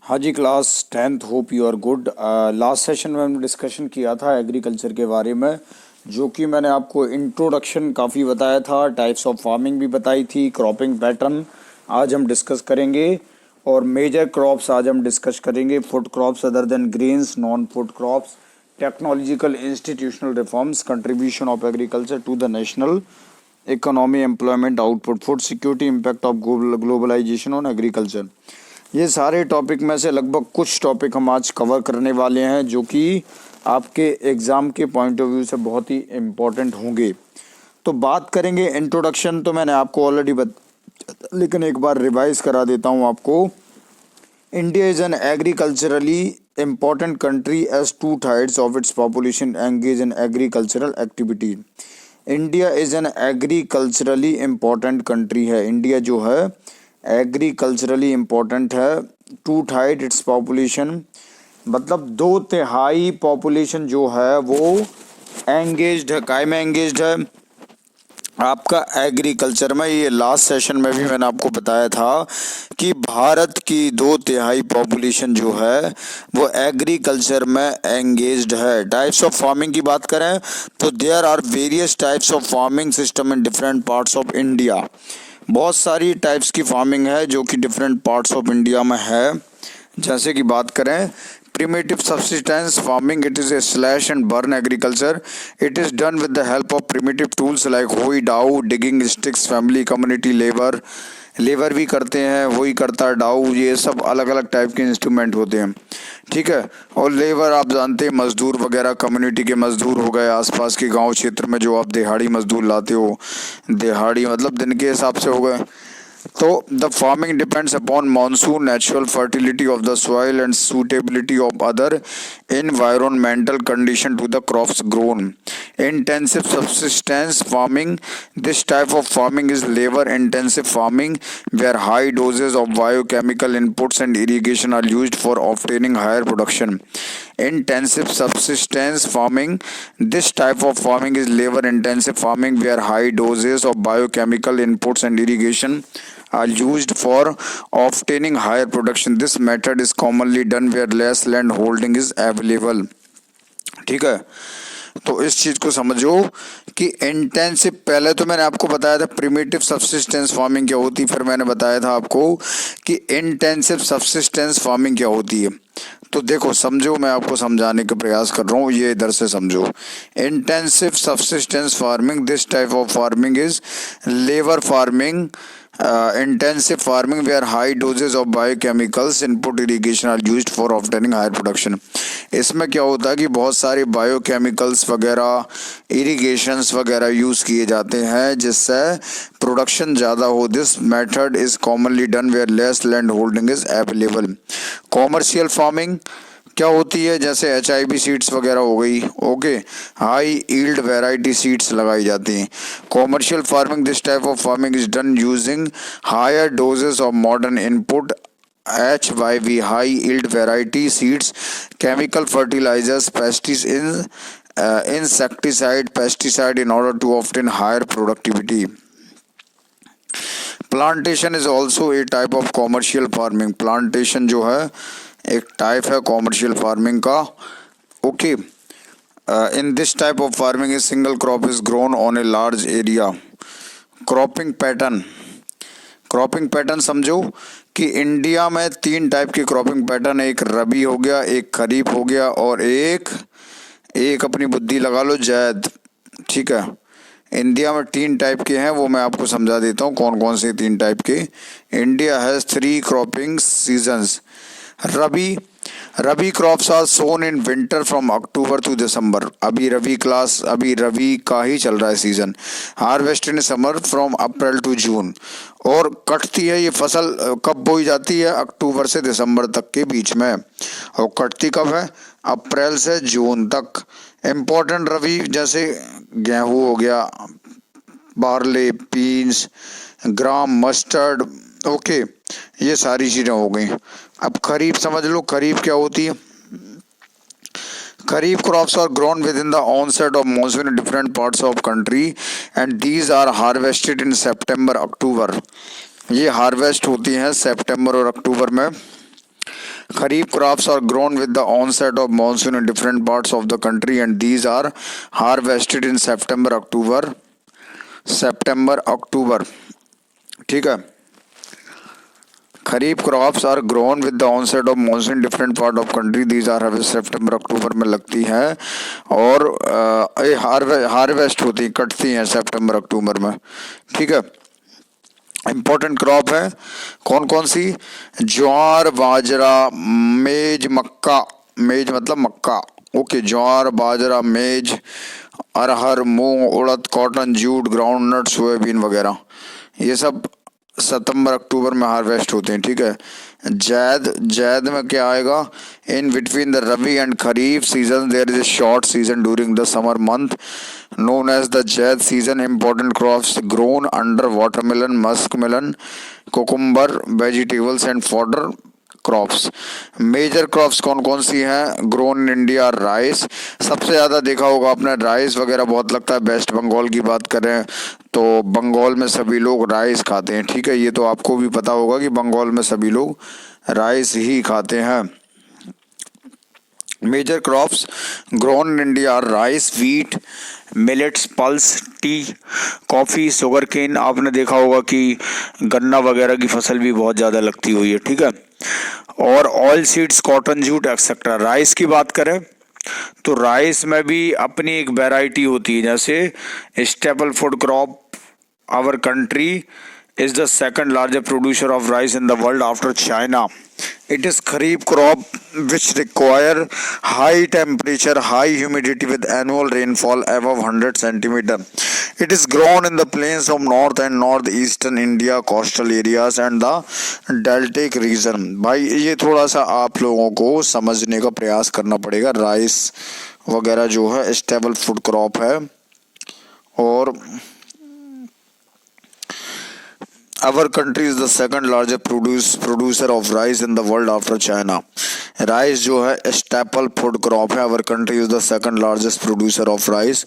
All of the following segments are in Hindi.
हाँ जी, class 10th, hope you are good. Last session में हमने डिस्कशन किया था एग्रीकल्चर के बारे में, जो कि मैंने आपको इंट्रोडक्शन काफ़ी बताया था, टाइप्स ऑफ फार्मिंग भी बताई थी, क्रॉपिंग पैटर्न आज हम डिस्कस करेंगे और मेजर क्रॉप्स आज हम डिस्कस करेंगे, food crops other than grains, non food crops, technological institutional reforms, contribution of agriculture to the national economy, employment, output, food security, impact of globalization on agriculture. ये सारे टॉपिक में से लगभग कुछ टॉपिक हम आज कवर करने वाले हैं जो कि आपके एग्ज़ाम के पॉइंट ऑफ व्यू से बहुत ही इम्पोर्टेंट होंगे। तो बात करेंगे इंट्रोडक्शन, तो मैंने आपको ऑलरेडी लेकिन एक बार रिवाइज करा देता हूँ आपको। India is an agriculturally important country as 2/3 of its population engage in agricultural activity. India is an agriculturally important country है। इंडिया जो है एग्रीकल्चरली इम्पोर्टेंट है। 2/3 इट्स पॉपुलेशन मतलब 2/3 पॉपुलेशन जो है वो एंगेज्ड है, काय में एंगेज्ड है आपका एग्रीकल्चर में। ये लास्ट सेशन में भी मैंने आपको बताया था कि भारत की 2/3 पॉपुलेशन जो है वो एग्रीकल्चर में एंगेज्ड है। टाइप्स ऑफ फार्मिंग की बात करें तो there are various types of farming system in different parts of India. बहुत सारी टाइप्स की फार्मिंग है जो कि डिफरेंट पार्ट्स ऑफ इंडिया में है। जैसे कि बात करें primitive subsistence farming, it is a slash and burn agriculture. It is done with the help of primitive tools like hoe, dow, digging sticks, family, community, labour भी करते हैं, वही करता है डाउ, ये सब अलग अलग टाइप के इंस्ट्रूमेंट होते हैं, ठीक है। और लेबर आप जानते हैं मजदूर वगैरह, कम्युनिटी के मजदूर हो गए, आसपास के गांव क्षेत्र में जो आप दिहाड़ी मजदूर लाते हो, दिहाड़ी मतलब दिन के हिसाब से हो गए। तो the farming depends upon monsoon, natural fertility of the soil and suitability of other environmental condition to the crops grown. Intensive subsistence farming, this type of farming is labor intensive farming where high doses of biochemical inputs and irrigation are used for obtaining higher production. Intensive subsistence farming, this type of farming is labor intensive farming where high doses of biochemical inputs and irrigation are used for obtaining higher production. This method is commonly done where less land holding is available. ठीक है, तो इस चीज को समझो कि इंटेंसिव, पहले तो मैंने आपको बताया था प्रिमिटिव सब्सिस्टेंस फार्मिंग क्या होती है, फिर मैंने बताया था आपको कि इंटेंसिव सब्सिस्टेंस फार्मिंग क्या होती है। तो देखो समझो, मैं आपको समझाने का प्रयास कर रहा हूँ, ये इधर से समझो। Intensive subsistence farming, this type of farming is labour farming, intensive farming where high doses of biochemicals input irrigation are used for obtaining higher production. इसमें क्या होता है कि बहुत सारे बायोकेमिकल्स वगैरह, इरिगेशंस वगैरह यूज़ किए जाते हैं जिससे प्रोडक्शन ज़्यादा हो। This method is commonly done where less land holding is available. Commercial farming क्या होती है, जैसे HIB सीड्स वगैरह हो गई, okay, high yield variety seeds लगाई जाती हैं। Commercial farming, this type of farming is done using higher doses of modern input HYV, high yield variety seeds, chemical fertilizers, insecticide, pesticide in order to obtain higher productivity. Plantation is also a type of commercial farming. Plantation जो है एक टाइप है कॉमर्शियल फार्मिंग का, okay. In this type of farming a single crop is grown on a large area. Cropping pattern, cropping pattern समझो कि इंडिया में 3 टाइप के क्रॉपिंग पैटर्न है, एक रबी हो गया, एक खरीफ हो गया और एक अपनी बुद्धि लगा लो जैद, ठीक है। इंडिया में 3 टाइप के हैं, वो मैं आपको समझा देता हूँ कौन कौन से 3 टाइप के। India has 3 cropping seasons. Rabi crops are sown in winter from October to December. अभी रबी का ही चल रहा है season. Harvest in summer from April to June. और कटती है ये फसल कब बोई जाती है, अक्टूबर से दिसंबर तक के बीच में, और कटती कब है, अप्रैल से जून तक। इम्पोर्टेंट रबी जैसे गेहूँ हो गया, बार्ले, बीन्स, ग्राम, मस्टर्ड, ओके, ये सारी चीज़ें हो गई। अब खरीफ समझ लो, खरीफ क्या होती है। Kharif crops are grown with in the onset of monsoon in different parts of country and these are harvested in September October. ये हार्वेस्ट होती हैं सितंबर और अक्टूबर में। Kharif crops are grown with the onset of monsoon in different parts of the country and these are harvested in September October. ठीक है. Kharif crops are grown with the onset of monsoon different part of country. These are harvest September October में लगती हैं और हार्वेस्ट होती हैं, कटती हैं सितंबर अक्टूबर में. ठीक है. इम्पोर्टेंट क्रॉप है कौन कौन सी? ज्वार, बाजरा, मेज, मक्का. मेज मतलब मक्का. ओके. ज्वार, बाजरा, मेज, अरहर, मूंग, उड़द, कॉटन, जूट, ग्राउंडनट, सोयाबीन वगैरह. ये सब सितंबर अक्टूबर में हार्वेस्ट होते हैं. ठीक है. जैद में क्या आएगा? In between the rabi and kharif season there is a short season during the summer month known as the Zaid season. Important crops grown under watermelon, muskmelon, cucumber, vegetables and fodder crops. Major crops कौन कौन सी हैं? Grown in India, rice. सबसे ज़्यादा देखा होगा आपने राइस वगैरह बहुत लगता है. वेस्ट बंगाल की बात करें तो बंगाल में सभी लोग राइस खाते हैं. ठीक है. ये तो आपको भी पता होगा कि बंगाल में सभी लोग राइस ही खाते हैं. Major crops grown in India, rice, wheat, millets, pulse, tea, coffee, sugar cane. आपने देखा होगा कि गन्ना वगैरह की फसल भी बहुत ज़्यादा लगती हुई है. ठीक है. और oil seeds, cotton, jute etcetera. Rice की बात करें तो राइस में भी अपनी एक वैरायटी होती है. जैसे staple food crop, our country is the second largest producer of rice in the world after China. It is kharif crop which require high temperature, high humidity with annual rainfall above 100 centimeter. It is grown in the plains of north and northeastern India, coastal areas and the deltaic region. भाई ये थोड़ा सा आप लोगों को समझने का प्रयास करना पड़ेगा. राइस वगैरह जो है स्टेबल फूड क्रॉप है. और our country is the second largest producer of rice in the world after China. Rice जो है स्टेपल फूड क्रॉप है. our country is the second largest producer of rice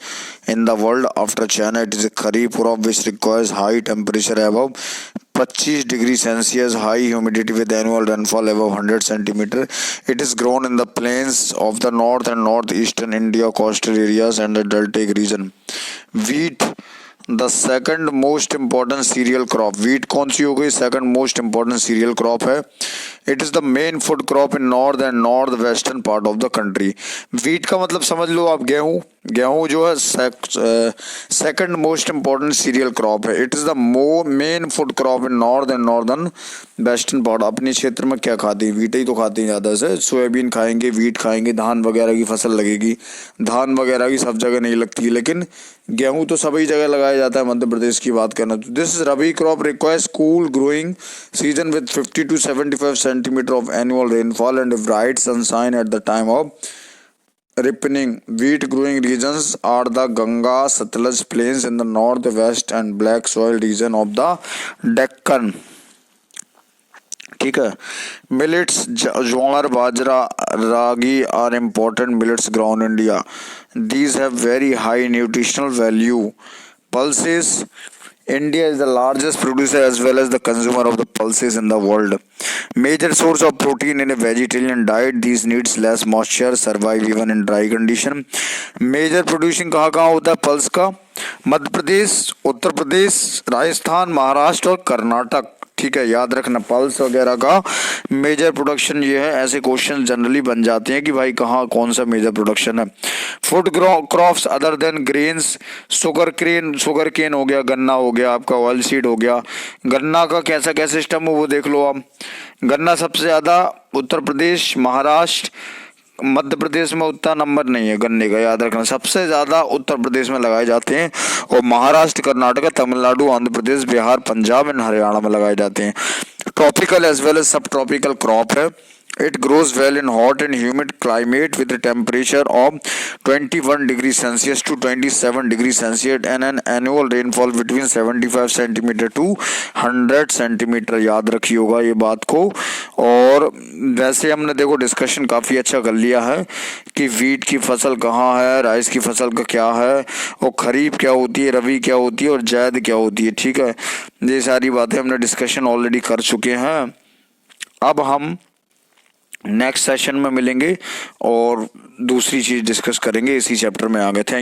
in the world after China. It is a kharif crop which requires high temperature above 25 degrees Celsius, high humidity with annual rainfall above 100 centimeter. It is grown in the plains of the north and northeastern India, coastal areas and the deltaic region. Wheat, the second most important cereal crop. Wheat कौन सी हो गई? Second most important cereal crop है. It is the main food crop in north and north western part of the country. Wheat का मतलब समझ लो आप गेहूँ. गेहूँ जो है second most important cereal crop है. It is the main food crop in north and northern western part. अपने क्षेत्र में क्या खाते हैं? वीट ही तो खाते हैं ज़्यादा से. सोयाबीन खाएंगे, वीट खाएंगे, धान वगैरह की फसल लगेगी. धान वगैरह की सब जगह नहीं लगती है लेकिन गेहूँ तो सभी जगह लगाया जाता है. मध्य प्रदेश की बात करना तो this is rabi crop requires cool growing season with 50 to 75 centimeter of annual rainfall and bright sunshine at the time of ripening. Wheat growing regions are the Ganga Satluj plains in the northwest and black soil region of the Deccan. ठीक है. Millets, jowar, bajra, ragi are important millets grown in India. These have very high nutritional value. Pulses, India is the largest producer as well as the consumer of the pulses in the world. Major source of protein in a vegetarian diet. These needs less moisture, survive even in dry condition. Major producing कहाँ होता है पल्स का? मध्य प्रदेश, उत्तर प्रदेश, राजस्थान, महाराष्ट्र और कर्नाटक. ठीक है. याद रखना पल्स वगैरह का मेजर प्रोडक्शन ये है. ऐसे क्वेश्चन जनरली बन जाते हैं कि भाई कहाँ कौन सा मेजर प्रोडक्शन है. Food crops other than grains, sugar cane हो गया, गन्ना हो गया, आपका ऑयल सीड हो गया. गन्ना का कैसा क्या सिस्टम हो वो देख लो आप. गन्ना सबसे ज़्यादा उत्तर प्रदेश, महाराष्ट्र, मध्य प्रदेश में उतना नंबर नहीं है गन्ने का. याद रखना सबसे ज़्यादा उत्तर प्रदेश में लगाए जाते हैं और महाराष्ट्र, कर्नाटक, तमिलनाडु, आंध्र प्रदेश, बिहार, पंजाब एंड हरियाणा में लगाए जाते हैं. ट्रॉपिकल एज वेल एज सब ट्रॉपिकल क्रॉप है. It grows well in hot and humid climate with a temperature of 21 degrees Celsius to 27 degrees Celsius and an annual rainfall between 75 centimeter to 100 centimeter. याद रखिए होगा ये बात को. और वैसे हमने देखो डिस्कशन काफ़ी अच्छा कर लिया है कि वीट की फसल कहाँ है, राइस की फसल का क्या है, और खरीफ क्या होती है, रबी क्या होती है और जैद क्या होती है. ठीक है. ये सारी बातें हमने डिस्कशन ऑलरेडी कर चुके हैं. अब हम नेक्स्ट सेशन में मिलेंगे और दूसरी चीज़ डिस्कस करेंगे, इसी चैप्टर में आगे। थैंक